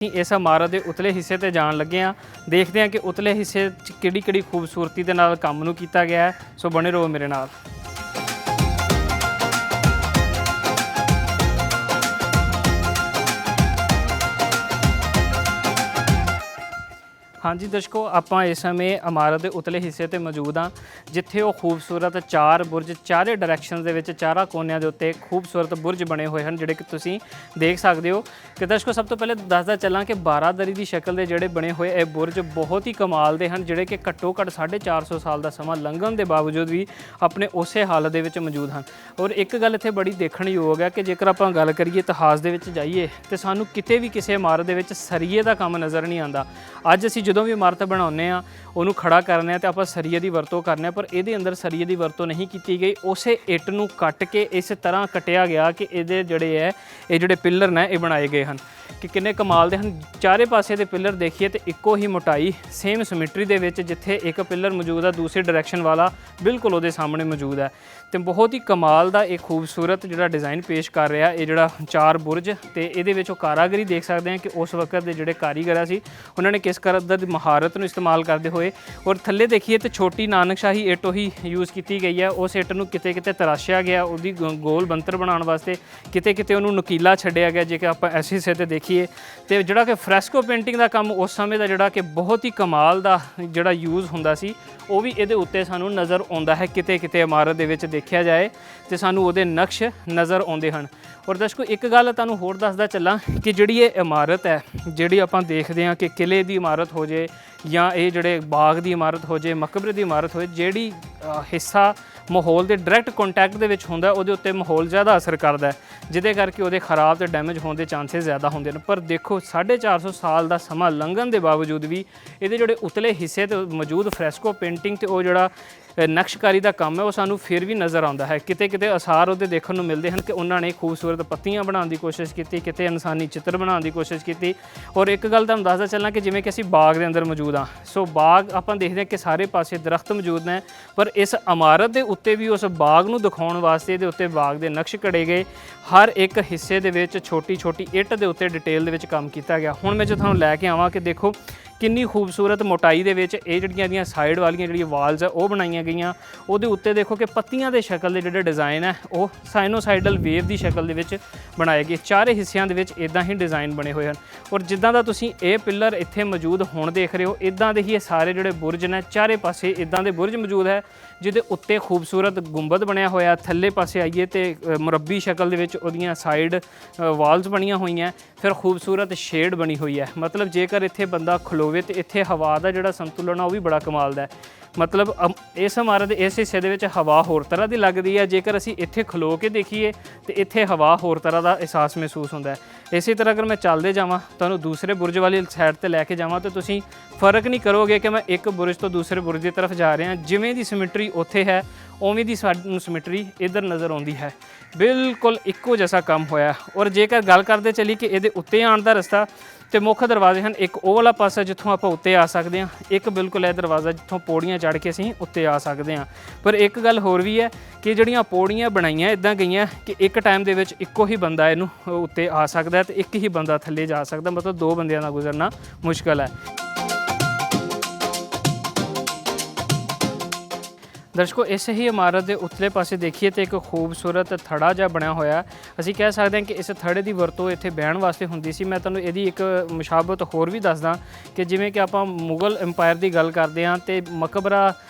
इस इमारत के उतले हिस्से ते जान लगे हाँ, देखते हैं कि उतले हिस्से किहड़ी खूबसूरती दे नाल काम नूं कीता गया है। सो बने रहो मेरे नाल। हाँ जी दर्शकों, आपां इस समय इमारत के उतले हिस्से ते मौजूद हाँ, जिथे वो खूबसूरत चार बुरज चारे डायरैक्शन दे विच चारा कोनियां दे उत्ते खूबसूरत बुरज बने हुए हैं, जिहड़े कि तुसीं देख सकते हो। कि दर्शकों सब तो पहले दसदा चलां कि बारादरी की शक्ल के जिहड़े बने हुए ये बुरज बहुत ही कमाल दे हैं, जिहड़े कि घट्टो घट्ट 450 साल का समा लंघण के बावजूद भी अपने उस हालत दे विच मौजूद हैं। और एक गल इत्थे बड़ी देखण योग है कि जेकर आपां गल करिए इतिहास दे विच जाइए तो सानूं किते भी किसी इमारत दे विच सरीए का काम नज़र नहीं आता। अज असीं ਜਦੋਂ भी इमारत बनाने ਉਹਨੂੰ ਖੜਾ ਕਰਨੇ तो आप सरीए की वरतों करने, पर ये अंदर सरीए की वरतों नहीं की गई। उस इट नूं कट के इस तरह कटिया गया कि ये जोड़े है ये जोड़े पिलर ने बनाए गए हैं कि किन्ने कमाल दे हैं। चारे पासे के पिलर देखिए तो इक्को ही मोटाई सेम सिमिट्री दे विच, जिथे एक पिलर मौजूद है दूसरी डायरैक्शन वाला बिल्कुल वो सामने मौजूद है। तो बहुत ही कमाल का एक खूबसूरत जो डिज़ाइन पेश कर रहा है ये जोड़ा चार बुरज। तो ये कारागरी देख सकते हैं कि उस वक्त के जोड़े कारीगर सी उन्होंने किस कदर महारत को इस्तेमाल करते हुए। और थले देखिए तो छोटी नानकशाही इट ही यूज़ की गई है। उस इट नूं किते किते तराशिया गया, उसकी गोल बनतर बनाने वास्ते किते किते उन्होंने नुकीला छड्डिया गया। जेकर आप ऐसे हिस्से ते देखिए तो जोड़ा कि फ्रैस्को पेंटिंग का काम उस समय का जोड़ा कि बहुत ही कमाल का जोड़ा यूज़ हुंदा सी, वो भी ये उत्ते सानू नज़र आता है। किते किते इमारत दे विच देखा जाए तो सानू उहदे नक्श नज़र आते हैं। और दर्शकों एक गल तुहानूं होर दसदा चलां कि जिहड़ी ये इमारत है, जिहड़ी आपां देखदे हां कि किले की इमारत हो जाए या ये जोड़े बाग की इमारत हो जाए, मकबरे की इमारत हो जाए, जिहड़ी हिस्सा माहौल के डायरैक्ट कॉन्टैक्ट दे विच हुंदा उहदे उत्ते माहौल ज़्यादा असर करता है, जिहदे करके उहदे खराब तो डैमेज होने के चांसेस ज़्यादा होंदे ने। पर देखो 450 साल का समा लंघण के बावजूद भी ये जोड़े उतले हिस्से तो मौजूद फ्रैस्को पेंटिंग तो वो जोड़ा नक्शकारी का काम है वो सानू फिर भी नज़र आता है। किते किते आसार वो देखने को मिलते हैं कि उन्होंने खूबसूरत पत्तियां बनाने की कोशिश की, किते इंसानी चित्र बनाने की कोशिश की। और एक गल तुहानूं दसदा चलना कि जिवें कि असीं बाग के अंदर मौजूद हाँ, सो बाग आपां देखते हैं कि सारे पासे दरख्त मौजूद हैं, पर इस इमारत के उत्ते भी उस बाग नूं दिखाउण वास्ते इहदे उत्ते बाग के नक्श कढ़े गए। हर एक हिस्से दे विच छोटी छोटी इट के उत्ते डिटेल दे विच काम किया गया। हुण मैं जो तुहानूं लैके आवां कि देखो किन्नी खूबसूरत मोटाई दे विच ये जिहड़ियां साइड वालियां जिहड़ियां वाल्स है वो बनाई गई। उहदे उत्ते देखो कि पत्तियां दे शक्ल दे जिहड़े डिज़ाइन है वो साइनोसाइडल वेव की शक्ल दे विच बनाए गए। चारे हिस्सों के विच इदां ही डिज़ाइन बने हुए हैं। और जिद्दां दा तुसीं ये पिलर इत्थे मौजूद हुण देख रहे हो, इदां दे ही ये सारे जिहड़े बुरज ने चारे पासे इदां दे बुरज मौजूद है, जिहदे उत्ते खूबसूरत गुंबद बनया होया। थल्ले पासे आइए तो मुरब्बी शक्ल दे विच उहदियां साइड वाल्स बनिया हुई हैं, फिर खूबसूरत शेड बनी हुई है। मतलब जेकर इत्थे बंदा खलोवे तो इत्थे हवा का जिहड़ा संतुलन है वो भी बड़ा कमाल दा है। मतलब इस इमारत इस हिस्से दे विच हवा होर तरह की लगती है, जेकर असीं इत्थे खलो के देखिए तो इत्थे हवा होर तरह का एहसास महसूस होता है। इसी तरह अगर मैं चलते जावां तुहानूं दूसरे बुरज वाली साइड ते लैके जावां तो तुसीं फर्क नहीं करोगे कि मैं एक बुरज तो दूसरे बुरज की तरफ जा रहा। जिवें दी सिमिट्री उत्थे है उवें दी सानूं सिमिट्री इधर नज़र आउंदी है, बिल्कुल इक्को जैसा काम होया। और जेकर गल करते चली कि इहदे उत्ते आउण दा रस्ता तो मुख्य दरवाजे हैं, एक वो वाला पासा जिथों आप उत्ते आ सकते हैं, एक बिल्कुल यह दरवाज़ा जिथों पौड़ियाँ चढ़ के असीं उत्ते आ सकते हैं। पर एक गल होर भी है कि जिहड़ियां पौड़ियाँ बनाईयां इदां गईयां कि एक टाइम दे विच इक्को ही बंदा इहनूं उत्ते आ सकता है तो एक ही बंदा थल्ले जा सकता, मतलब दो बंदियां दा गुजरना मुश्किल है। दर्शकों इस ही इमारत के उतले पासे देखिए तो एक खूबसूरत थड़ा जहा बनया होया। असीं कह सकते हैं कि इस थड़े की वरतों इत्थे बहण वास्ते हुंदी सी। मैं तुहानूं इहदी एक मुशाबत होर भी दसदा कि जिवें कि आपां मुगल अंपायर की गल करते हैं तो मकबरा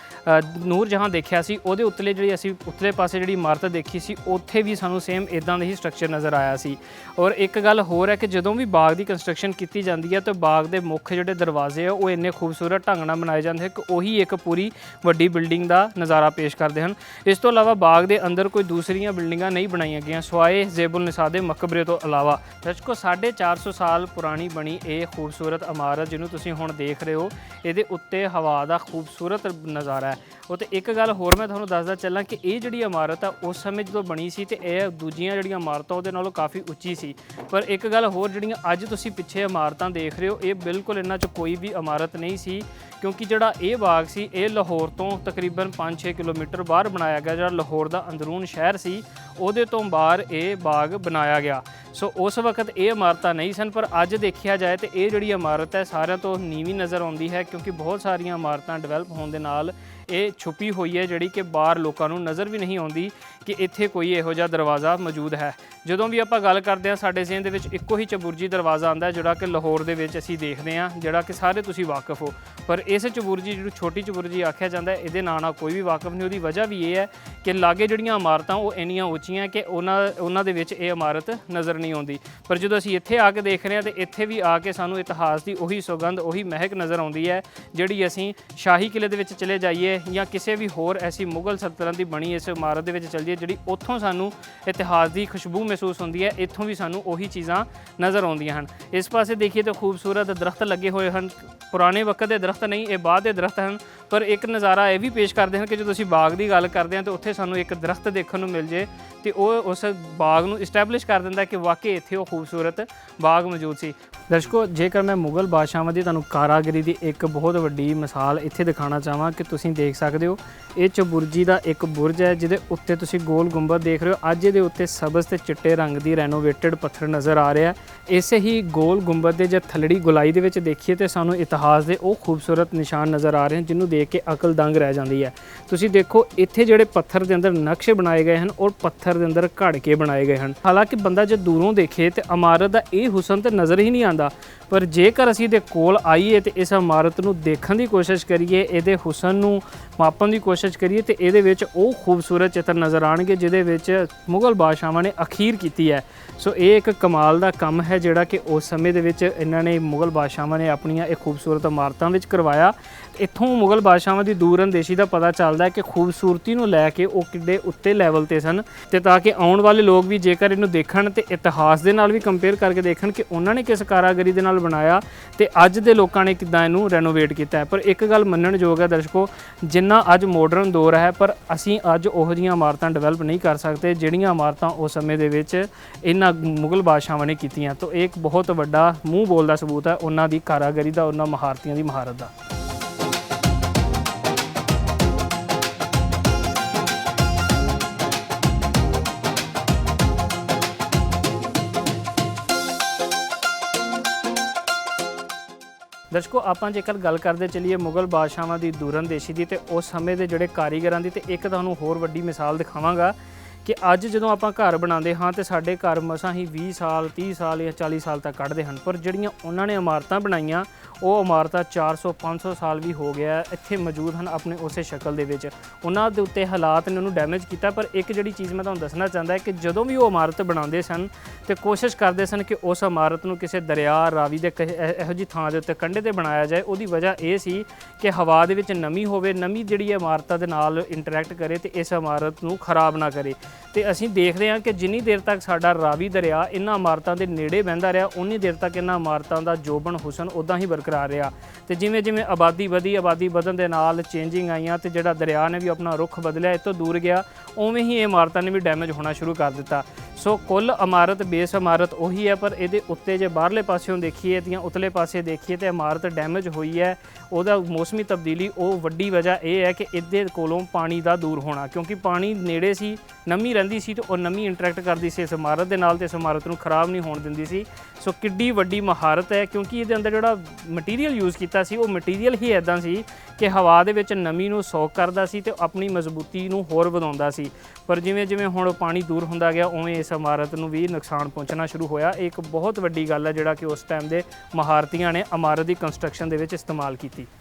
नूर जहाँ देखा सी उहदे उत्तले जिहड़ी असीं उत्तले पासे जिहड़ी इमारत देखी सी उत्थे भी सानूं सेम इदां दे ही स्ट्रक्चर नज़र आया सी। और एक गल होर है कि जदों भी बाग की कंस्ट्रक्शन की जाती है तो बाग के मुख्य जिहड़े दरवाजे है वो इन्ने खूबसूरत ढंग नाल बनाए जाते हैं कि वही एक पूरी वड्डी बिल्डिंग का नज़ारा पेश करते हैं। इस तो इलावा बाग के अंदर कोई दूसरियां बिल्डिंगां नहीं बनाई गई सवाए ज़ेबुल निसार दे मकबरे तो इलावा। दर्शकों 450 साल पुरानी बनी ये खूबसूरत इमारत जिन्हों तुसीं हुण देख रहे हो, ये उत्ते हवा का खूबसूरत नज़ारा है। वो तो एक गल होर मैं तुहानूं दसदा चलां कि ये जिहड़ी इमारत है उस समय जो बनी सी तो यह दूजियां जिहड़ियां इमारतां उहदे नालों काफ़ी उच्ची सी। पर एक गल होर जिहड़ियां अज तुसीं पिछे इमारतां देख रहे हो ये बिल्कुल इन्हां च कोई भी इमारत नहीं सी, क्योंकि जिहड़ा ये बाग सी ये लाहौर तो तकरीबन 5-6 किलोमीटर बाहर बनाया गया। जिहड़ा लाहौर का अंदरून शहर सी उहदे तो बाहर ये बाग बनाया गया। ਸੋ ਉਸ ਵਕਤ ਇਹ ਇਮਾਰਤਾਂ ਨਹੀਂ ਸਨ, ਪਰ ਅੱਜ ਦੇਖਿਆ ਜਾਏ ਤੇ ਇਹ ਜਿਹੜੀ ਇਮਾਰਤ ਹੈ ਸਾਰਿਆਂ ਤੋਂ ਨੀਵੀਂ ਨਜ਼ਰ ਆਉਂਦੀ ਹੈ, ਕਿਉਂਕਿ ਬਹੁਤ ਸਾਰੀਆਂ ਇਮਾਰਤਾਂ ਡਿਵੈਲਪ ਹੋਣ ਦੇ ਨਾਲ ਇਹ ਛੁਪੀ ਹੋਈ ਹੈ, ਜਿਹੜੀ ਕਿ ਬਾਹਰ ਲੋਕਾਂ ਨੂੰ ਨਜ਼ਰ ਵੀ ਨਹੀਂ ਆਉਂਦੀ ਕਿ ਇੱਥੇ ਕੋਈ ਇਹੋ ਜਿਹਾ ਦਰਵਾਜ਼ਾ ਮੌਜੂਦ ਹੈ। ਜਦੋਂ ਵੀ ਆਪਾਂ ਗੱਲ ਕਰਦੇ ਹਾਂ ਸਾਡੇ ਜ਼ਿਹਨ ਦੇ ਵਿੱਚ ਇੱਕੋ ਹੀ ਚਬੁਰਜੀ ਦਰਵਾਜ਼ਾ ਆਉਂਦਾ ਜਿਹੜਾ ਕਿ ਲਾਹੌਰ ਦੇ ਵਿੱਚ ਅਸੀਂ ਦੇਖਦੇ ਹਾਂ, ਜਿਹੜਾ ਕਿ ਸਾਰੇ ਤੁਸੀਂ ਵਾਕਿਫ ਹੋ। ਪਰ ਇਸ ਚਬੁਰਜੀ ਜਿਹੜੀ ਛੋਟੀ ਚਬੁਰਜੀ ਆਖਿਆ ਜਾਂਦਾ ਇਹਦੇ ਨਾਂ ਨਾਲ ਕੋਈ ਵੀ ਵਾਕਿਫ ਨਹੀਂ। ਉਹਦੀ ਵਜ੍ਹਾ ਵੀ ਇਹ ਹੈ ਕਿ ਲਾਗੇ ਜਿਹੜੀਆਂ ਇਮਾਰਤਾਂ ਉਹ ਇੰਨੀਆਂ ਉੱਚੀਆਂ ਕਿ ਉਹਨਾਂ ਦੇ ਵਿੱਚ ਇਹ ਇਮਾਰਤ ਨਜ਼ਰ ਨਹੀਂ ਆਉਂਦੀ। ਪਰ ਜਦੋਂ ਅਸੀਂ ਇੱਥੇ ਆ ਕੇ ਦੇਖ ਰਹੇ ਹਾਂ ਤੇ ਇੱਥੇ ਵੀ ਆ ਕੇ ਸਾਨੂੰ ਇਤਿਹਾਸ ਦੀ ਉਹੀ ਸੁਗੰਧ, ਉਹੀ ਮਹਿਕ ਨਜ਼ਰ ਆਉਂਦੀ ਹੈ, ਜਿਹੜੀ ਅਸੀਂ ਸ਼ਾਹੀ ਕਿਲੇ ਦੇ ਵਿੱਚ ਚਲੇ ਜਾਈਏ ਜਾਂ ਕਿਸੇ ਵੀ ਹੋਰ ਐਸੀ ਮੁਗਲ ਸਲਤਨਤ ਦੀ ਬਣੀ ਇਸ ਇਮਾਰਤ ਦੇ ਵਿੱਚ ਚੱਲ ਜਾਈਏ, ਜਿਹੜੀ ਉੱਥੋਂ ਸਾਨੂੰ ਇਤਿਹਾਸ ਦੀ ਖੁਸ਼ਬੂ ਮਹਿਸੂਸ ਹੁੰਦੀ ਹੈ, ਇੱਥੋਂ ਵੀ ਸਾਨੂੰ ਉਹੀ ਚੀਜ਼ਾਂ ਨਜ਼ਰ ਆਉਂਦੀਆਂ ਹਨ। ਇਸ ਪਾਸੇ ਦੇਖੀਏ ਤਾਂ ਖੂਬਸੂਰਤ ਦਰਖਤ ਲੱਗੇ ਹੋਏ ਹਨ। ਪੁਰਾਣੇ ਵਕਤ ਦੇ ਦਰਖਤ ਨਹੀਂ, ਇਹ ਬਾਅਦ ਦੇ ਦਰਖਤ ਹਨ। ਪਰ ਇੱਕ ਨਜ਼ਾਰਾ ਇਹ ਵੀ ਪੇਸ਼ ਕਰਦੇ ਹਨ ਕਿ ਜਦੋਂ ਅਸੀਂ ਬਾਗ ਦੀ ਗੱਲ ਕਰਦੇ ਹਾਂ ਤਾਂ ਉੱਥੇ ਸਾਨੂੰ ਇੱਕ ਦਰਖਤ ਦੇਖਣ ਨੂੰ ਮਿਲ ਜੇ ਤੇ ਉਹ ਉਸ ਬਾਗ ਨੂੰ ਇਸਟੈਬਲਿਸ਼ ਕਰ ਦਿੰਦਾ ਕਿ ਵਾਕਈ ਇੱਥੇ ਉਹ ਖੂਬਸੂਰਤ ਬਾਗ ਮੌਜੂਦ ਸੀ। ਦਰਸ਼ਕੋ, ਜੇਕਰ ਮੈਂ ਮੁਗਲ ਬਾਦਸ਼ਾਹਾਂ ਦੀ ਤੁਹਾਨੂੰ ਕਾਰਾਗਰੀ ਦੀ ਇੱਕ ਬਹੁਤ ਵੱਡੀ ਮਿਸਾਲ ਇੱਥੇ ਦਿਖਾਉਣਾ ਚਾਹਾਂ ਕਿ ਤੁਸੀਂ ਦੇਖ ਸਕਦੇ ਹੋ, ਇਹ ਚਬੁਰਜੀ ਦਾ ਇੱਕ ਬੁਰਜ ਹੈ ਜਿਹਦੇ ਉੱਤੇ ਤੁਸੀਂ ਗੋਲ ਗੁੰਬਦ ਦੇਖ ਰਹੇ ਹੋ। ਅੱਜ ਇਹਦੇ ਉੱਤੇ ਸਬਜ਼ ਤੇ ਚਿੱਟੇ ਰੰਗ ਦੀ ਰੈਨੋਵੇਟਡ ਪੱਥਰ ਨਜ਼ਰ ਆ ਰਿਹਾ। ਇਸੇ ਹੀ ਗੋਲ ਗੁੰਬਦ ਦੇ ਜੇ ਥੱਲੜੀ ਗੁਲਾਈ ਦੇ ਵਿੱਚ ਦੇਖੀਏ ਤੇ ਸਾਨੂੰ ਇਤਿਹਾਸ ਦੇ ਉਹ ਖੂਬਸੂਰਤ ਨਿਸ਼ਾਨ ਨਜ਼ਰ ਆ ਰਹੇ ਹਨ ਜਿਹਨੂੰ ਦੇਖ ਕੇ ਅਕਲ ਦੰਗ ਰਹਿ ਜਾਂਦੀ ਹੈ। ਤੁਸੀਂ ਦੇਖੋ ਇੱਥੇ ਜਿਹੜੇ ਪੱਥਰ ਦੇ ਅੰਦਰ ਨਕਸ਼ੇ ਬਣਾਏ ਗਏ ਹਨ ਔਰ ਪੱਥਰ ਦੇ ਅੰਦਰ ਘੜ ਕੇ ਬਣਾਏ ਗਏ ਹਨ। ਹਾਲਾਂਕਿ ਬੰਦਾ ਜੇ ਦੂਰੋਂ ਦੇਖੇ ਤੇ ਇਮਾਰਤ ਦਾ ਇਹ ਹੁਸਨ ਤੇ ਨਜ਼ਰ ਹੀ ਨਹੀਂ ਆਉਂਦਾ, ਪਰ ਜੇਕਰ ਅਸੀਂ ਇਹਦੇ ਕੋਲ ਆਈਏ ਤੇ ਇਸ ਇਮਾਰਤ ਨੂੰ ਦੇਖਣ ਦੀ ਕੋਸ਼ਿਸ਼ ਕਰੀਏ, ਇਹਦੇ ਹੁਸਨ ਨੂੰ ਮਾਪਣ ਦੀ ਕੋਸ਼ਿਸ਼ ਕਰੀਏ ਤੇ ਇਹਦੇ ਵਿੱਚ ਉਹ ਖੂਬਸੂਰਤ ਚਿੱਤਰ ਨਜ਼ਰ ਆਉਣਗੇ ਜਿਹਦੇ ਵਿੱਚ ਮੁਗਲ ਬਾਦਸ਼ਾਹਾਂ ਨੇ ਅਖੀਰ ਕੀਤੀ ਹੈ। ਸੋ ਇਹ ਇੱਕ ਕਮਾਲ ਦਾ ਕੰਮ ਹੈ ਜਿਹੜਾ ਕਿ ਉਸ ਸਮੇਂ ਦੇ ਵਿੱਚ ਇਹਨਾਂ ਨੇ ਮੁਗਲ ਬਾਦਸ਼ਾਹਾਂ ਨੇ ਆਪਣੀਆਂ ਇਹ ਖੂਬਸੂਰਤ ਇਮਾਰਤਾਂ ਵਿੱਚ ਕਰਵਾਇਆ। ਇੱਥੋਂ ਮੁਗਲ ਬਾਦਸ਼ਾਹਾਂ ਦੀ ਦੂਰਅੰਦੇਸ਼ੀ ਦਾ ਪਤਾ ਚੱਲਦਾ ਹੈ ਕਿ ਖੂਬਸੂਰਤੀ ਨੂੰ ਲੈ ਕੇ ਉਹ ਕਿੱਡੇ ਉੱਤੇ ਲੈਵਲ ਤੇ ਸਨ, ਤੇ ਤਾਂ ਕਿ ਆਉਣ ਵਾਲੇ ਲੋਕ ਵੀ ਜੇਕਰ ਇਹਨੂੰ ਦੇਖਣ ਤੇ ਇਤਿਹਾਸ ਦੇ ਨਾਲ ਵੀ ਕੰਪੇਅਰ ਕਰਕੇ ਦੇਖਣ ਕਿ ਉਹਨਾਂ ਨੇ ਕਿਸ ਕਾਰਾਗਰੀ ਦੇ ਨਾਲ ਬਣਾਇਆ ਤੇ ਅੱਜ ਦੇ ਲੋਕਾਂ ਨੇ ਕਿੱਦਾਂ ਇਹਨੂੰ ਰੈਨੋਵੇਟ ਕੀਤਾ ਹੈ। ਪਰ ਇੱਕ ਗੱਲ ਮੰਨਣਯੋਗ ਹੈ ਦਰਸ਼ਕੋ, ਜਿੰਨਾ ਅੱਜ ਮਾਡਰਨ ਦੌਰ ਹੈ ਪਰ ਅਸੀਂ ਅੱਜ ਉਹੋ ਜਿਹੀਆਂ ਇਮਾਰਤਾਂ ਡਿਵੈਲਪ ਨਹੀਂ ਕਰ ਸਕਦੇ ਜਿਹੜੀਆਂ ਇਮਾਰਤਾਂ ਉਸ ਸਮੇਂ ਦੇ ਵਿੱਚ ਇਹਨਾਂ ਮੁਗਲ ਬਾਦਸ਼ਾਹਾਂ ਨੇ ਕੀਤੀਆਂ। ਤਾਂ ਇਹ ਇੱਕ ਬਹੁਤ ਵੱਡਾ ਮੂੰਹ ਬੋਲਦਾ ਸਬੂਤ ਹੈ ਉਹਨਾਂ ਦੀ ਕਾਰਾਗਰੀ ਦਾ, ਉਹਨਾਂ ਮਹਾਰਤੀਆਂ ਦੀ ਮਹਾਰਤ ਦਾ। ਦਰਸ਼ਕੋ, ਆਪਾਂ ਜੇਕਰ ਗੱਲ ਕਰਦੇ ਚੱਲੀਏ ਮੁਗਲ ਬਾਦਸ਼ਾਹਾਂ ਦੀ ਦੂਰਅੰਦੇਸ਼ੀ ਦੀ ਤੇ ਉਸ ਸਮੇਂ ਦੇ ਜਿਹੜੇ ਕਾਰੀਗਰਾਂ ਦੀ, ਤੇ ਇੱਕ ਤੁਹਾਨੂੰ ਹੋਰ ਵੱਡੀ ਮਿਸਾਲ ਦਿਖਾਵਾਂਗਾ ਕਿ ਅੱਜ ਜਦੋਂ ਆਪਾਂ ਘਰ ਬਣਾਉਂਦੇ ਹਾਂ ਤੇ ਸਾਡੇ ਘਰ ਮਸਾਂ ਹੀ 20 ਸਾਲ 30 ਸਾਲ ਜਾਂ 40 ਸਾਲ ਤੱਕ ਕੱਢਦੇ ਹਨ, ਪਰ ਜਿਹੜੀਆਂ ਉਹਨਾਂ ਨੇ ਇਮਾਰਤਾਂ ਬਣਾਈਆਂ ਉਹ ਇਮਾਰਤਾਂ 400 500 ਸਾਲ ਵੀ ਹੋ ਗਿਆ ਇੱਥੇ ਮੌਜੂਦ ਹਨ ਆਪਣੇ ਉਸੇ ਸ਼ਕਲ ਦੇ ਵਿੱਚ। ਉਹਨਾਂ ਦੇ ਉੱਤੇ ਹਾਲਾਤ ਨੇ ਉਹਨੂੰ ਡੈਮੇਜ ਕੀਤਾ। ਪਰ ਇੱਕ ਜਿਹੜੀ ਚੀਜ਼ ਮੈਂ ਤੁਹਾਨੂੰ ਦੱਸਣਾ ਚਾਹੁੰਦਾ ਕਿ ਜਦੋਂ ਵੀ ਉਹ ਇਮਾਰਤ ਬਣਾਉਂਦੇ ਸਨ ਤੇ ਕੋਸ਼ਿਸ਼ ਕਰਦੇ ਸਨ ਕਿ ਉਸ ਇਮਾਰਤ ਨੂੰ ਕਿਸੇ ਦਰਿਆ ਰਾਵੀ ਦੇ ਇਹੋ ਜਿਹੀ ਥਾਂ ਦੇ ਉੱਤੇ ਕੰਢੇ ਤੇ ਬਣਾਇਆ ਜਾਏ। ਉਹਦੀ ਵਜ੍ਹਾ ਇਹ ਸੀ ਕਿ ਹਵਾ ਦੇ ਵਿੱਚ ਨਮੀ ਹੋਵੇ, ਨਮੀ ਜਿਹੜੀ ਇਮਾਰਤਾਂ ਦੇ ਨਾਲ ਇੰਟਰੈਕਟ ਕਰੇ ਤੇ ਇਸ ਇਮਾਰਤ ਨੂੰ ਖਰਾਬ ਨਾ ਕਰੇ। ਤੇ ਅਸੀਂ ਦੇਖਦੇ ਹਾਂ ਕਿ ਜਿੰਨੀ ਦੇਰ ਤੱਕ ਸਾਡਾ ਰਾਵੀ ਦਰਿਆ ਇਹਨਾਂ ਇਮਾਰਤਾਂ ਦੇ ਨੇੜੇ ਬਹਿੰਦਾ ਰਿਹਾ, ਉਨੀ ਦੇਰ ਤੱਕ ਇਹਨਾਂ ਇਮਾਰਤਾਂ ਦਾ ਜੋਬਨ ਹੁਸਨ ਉੱਦਾਂ ਹੀ ਬਰਕਰਾਰ ਰਿਹਾ। ਤੇ ਜਿਵੇਂ ਜਿਵੇਂ ਆਬਾਦੀ ਵਧੀ, ਆਬਾਦੀ ਵਧਣ ਦੇ ਨਾਲ ਚੇਂਜਿੰਗ ਆਈਆਂ ਤੇ ਜਿਹੜਾ ਦਰਿਆ ਨੇ ਵੀ ਆਪਣਾ ਰੁੱਖ ਬਦਲਿਆ, ਇਹ ਤੋਂ ਦੂਰ ਗਿਆ, ਉਵੇਂ ਹੀ ਇਹ ਇਮਾਰਤਾਂ ਨੇ ਵੀ ਡੈਮੇਜ ਹੋਣਾ ਸ਼ੁਰੂ ਕਰ ਦਿੱਤਾ। ਸੋ ਕੁੱਲ ਇਮਾਰਤ ਬੇਸ ਇਮਾਰਤ ਉਹੀ ਹੈ, ਪਰ ਇਹਦੇ ਉੱਤੇ ਜੇ ਬਾਹਰਲੇ ਪਾਸਿਓਂ ਦੇਖੀਏ ਜਾਂ ਉਤਲੇ ਪਾਸੇ ਦੇਖੀਏ ਤੇ ਇਮਾਰਤ ਡੈਮੇਜ ਹੋਈ ਹੈ। ਉਹਦਾ ਮੌਸਮੀ ਤਬਦੀਲੀ, ਉਹ ਵੱਡੀ ਵਜ੍ਹਾ ਇਹ ਹੈ ਕਿ ਇਹਦੇ ਕੋਲੋਂ ਪਾਣੀ ਦਾ ਦੂਰ ਹੋਣਾ, ਕਿਉਂਕਿ ਪਾਣੀ ਨੇੜੇ ਸੀ, ਨਮੀ ਰਹਿੰਦੀ ਸੀ ਤੇ ਉਹ ਨਮੀ ਇੰਟਰੈਕਟ ਕਰਦੀ ਸੀ ਇਸ ਇਮਾਰਤ ਦੇ ਨਾਲ ਤੇ ਇਸ ਇਮਾਰਤ ਨੂੰ ਖਰਾਬ ਨਹੀਂ ਹੋਣ ਦਿੰਦੀ ਸੀ। ਸੋ ਕਿੱਡੀ ਵੱਡੀ ਮਹਾਰਤ ਹੈ, ਕਿਉਂਕਿ ਇਹਦੇ ਅੰਦਰ ਜਿਹੜਾ ਮਟੀਰੀਅਲ ਯੂਜ਼ ਕੀਤਾ ਸੀ ਉਹ ਮਟੀਰੀਅਲ ਹੀ ਇੱਦਾਂ ਸੀ ਕਿ ਹਵਾ ਦੇ ਵਿੱਚ ਨਮੀ ਨੂੰ ਸੋਕ ਕਰਦਾ ਸੀ ਤੇ ਆਪਣੀ ਮਜ਼ਬੂਤੀ ਨੂੰ ਹੋਰ ਵਧਾਉਂਦਾ ਸੀ। ਪਰ ਜਿਵੇਂ ਜਿਵੇਂ ਹੁਣ ਪਾਣੀ ਦੂਰ ਹੁੰਦਾ ਗਿਆ ਉਵੇਂ ਇਸ ਇਮਾਰਤ ਨੂੰ ਵੀ ਨੁਕਸਾਨ ਪਹੁੰਚਣਾ ਸ਼ੁਰੂ ਹੋਇਆ। ਇਹ ਇੱਕ ਬਹੁਤ ਵੱਡੀ ਗੱਲ ਹੈ ਜਿਹੜਾ ਕਿ ਉਸ ਟਾਈਮ ਦੇ ਮਹਾਰਤੀਆਂ ਨੇ ਇਮਾਰਤ ਦੀ ਕੰਸਟਰਕਸ਼ਨ ਦੇ ਵਿੱਚ ਇਸਤੇਮਾਲ ਕੀਤੀ।